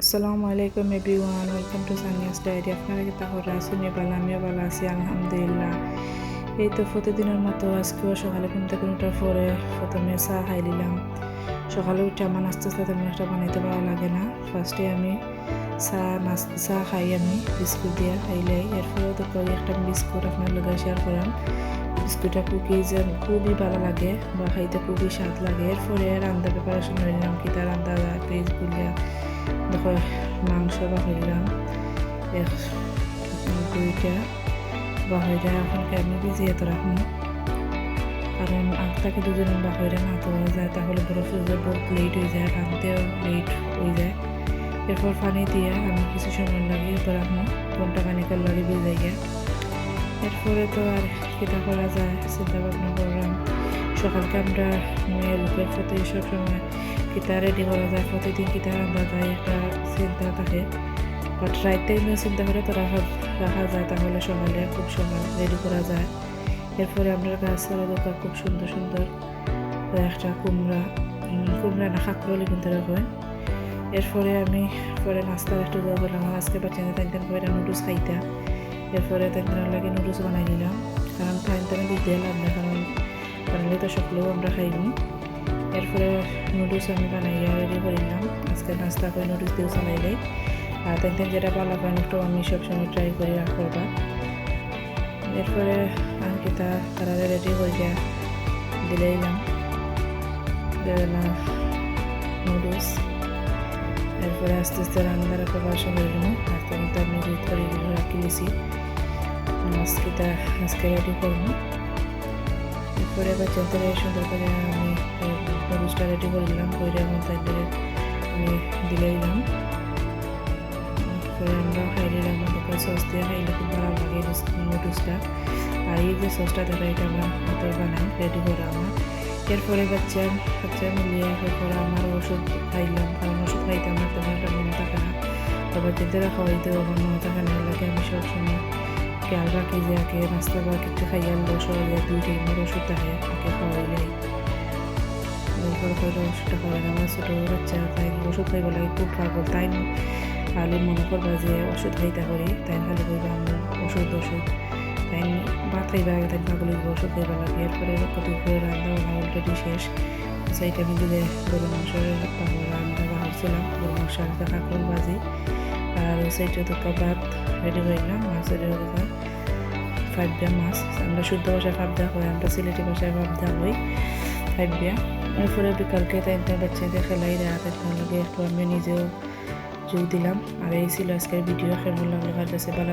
আসসালামু আলাইকুম everyone, welcome to Saniya's diary. আপনারা কি তাহলে শুনে ভালো, আমিও ভালো আছি আলহামদুলিল্লাহ। এই তো প্রতিদিনের মতো আজকেও সকালে ঘুম থেকে ওঠার পরে প্রথমে চা খাই নিলাম। সকালে উঠে আমার আস্তে আস্তে তেমন একটা বানাইতে ভালো লাগে না। ফার্স্টে আমি চা খাই, আমি বিস্কুট দিয়ে খাইলাই। এরপরেও তো করি একটা বিস্কুট আপনার লগে শেয়ার করাম। বিস্কুটটা কুকিজের খুবই ভালো লাগে বা খাইতে খুবই স্বাদ লাগে। এরপরে রান্না প্রিপারেশন নিলাম, কি তার রান্না পেঁয়াজ গুলিয়া দেখো মাংস বাহিলাম এক দুইটা বাহিরা এখনকে আমি ভিজিয়ে তো রাখবো, কারণ আখটাকে দুজনে বাহিরা না তো যায় তাহলে বড় ফ্রিজে বহুত লেট হয়ে যায়, রাঁধতেও লেট হয়ে যায়। এরপর পানি দিয়ে আমি কিছু সময় লাগিয়ে তো রাখবো, ঘন্টা খানিকের লাগে ভিজাই গিয়ে। এরপরে তো আর কিতা করা যায় চিন্তা ভাবনা করলাম। সকালকে আমরা মেয়ের লোকের প্রতি সবসময় কিতা রেডি করা যায়, প্রতিদিন কিতা রান্না যায় একটা চিন্তা থাকে। বাট রাইতে চিন্তা করে তো রাখা যায়, তাহলে সকালে খুব সকাল রেডি করা যায়। এরপরে আমরা গাছপালা দোকান খুব সুন্দর সুন্দর একটা কুমড়া না খাকরলি কিনতে রাখবেন। এরপরে আমি পরে নাস্তার একটু দেওয়া করলাম। আমার আজকে বাচ্চাদের তাই করে নুডলস খাইতা। এরপরে তাদের লাগে নুডলস বানাই নিলাম, কারণ তাই দিতে এলাম না, কারণ বানালে তো সকলেও আমরা খাইনি। এরপরে নুডলস আমি বানাইয়া রেডি করিলাম। আজকে নাস্তা করে নুডলস দিয়েও চালাইলাই। আর তাই যেটা ভালো পান একটু আমি সবসময় ট্রাই করি করবা। এরপরে আমি তারা রেডি করিয়া দিলাম নুডলস। এরপরে আস্তে আস্তে রান্নার প্রিপারেশন হয়ে গেল। আর তখন তো আমি দুধ করে রাখি দিয়েছি, আজকে রেডি করবো। এরপরে বাচ্চাদের সুন্দর করে আমি নুডলসটা রেডি করলাম, করে এখন তাদের আমি দিলাম। এরপরে আমরা খাই নিলাম, আমাদের সস দিয়ে খাইলে খুব ভালো লাগে নুডলসটা। আর এই যে সসটা দেখা এটা আমরা হাতের বানাই রেডি করা আমার। এরপরে বাচ্চা মিলিয়ে এরপরে আমার ওষুধ খাইলাম, কারণ ওষুধ খাইতে আমার তেমন একটা মনে থাকে না। তবে বাচ্চাদের খাওয়াইতেও আমার মনে থাকে না, লাগে আমি সবসময় খেয়াল রাখি যে আগে নাস্তা বা কিছু খাইয়া সহজে 2 টাইমের ওষুধ থাকে আগে খাওয়াইলে। এরপর করে ওষুধটা খাওয়াই আমার ছোটো বাচ্চা তাই ওষুধ খাইব লাগে খুব পাগল। তাই খালি মনে করবা যে ওষুধ খাইতে করি, তাই খালি করবা আমার ওষুধ তাই ভাত খাইবা আগে তাই পাগল ওষুধ খাইবা লাগে। এরপরে কত করে রান্না আমার অলরেডি শেষ। সেইটা আমি দিলে গরু মাংসের রান্না বাড়ছিলাম, গরু মাংস একটা কাঁকড় ভাজি। আর সেইটা তো ভাত রেডি করলাম। মাছের দোকান ফাইভবিয়া মাছ, আমরা শুদ্ধ ভাষায় ফাবদা হই, আমরা সিলেটি ভাষায় ফাবদা হই ফাইভবিয়া। এরপরে বিকালকে তাই বাচ্চাদের খেলাই রাত লগে একটু আমি নিজেও যোগ দিলাম। আর এই ছিল আজকের ভিডিও। কেমন লাগলো কার কাছে ভালো।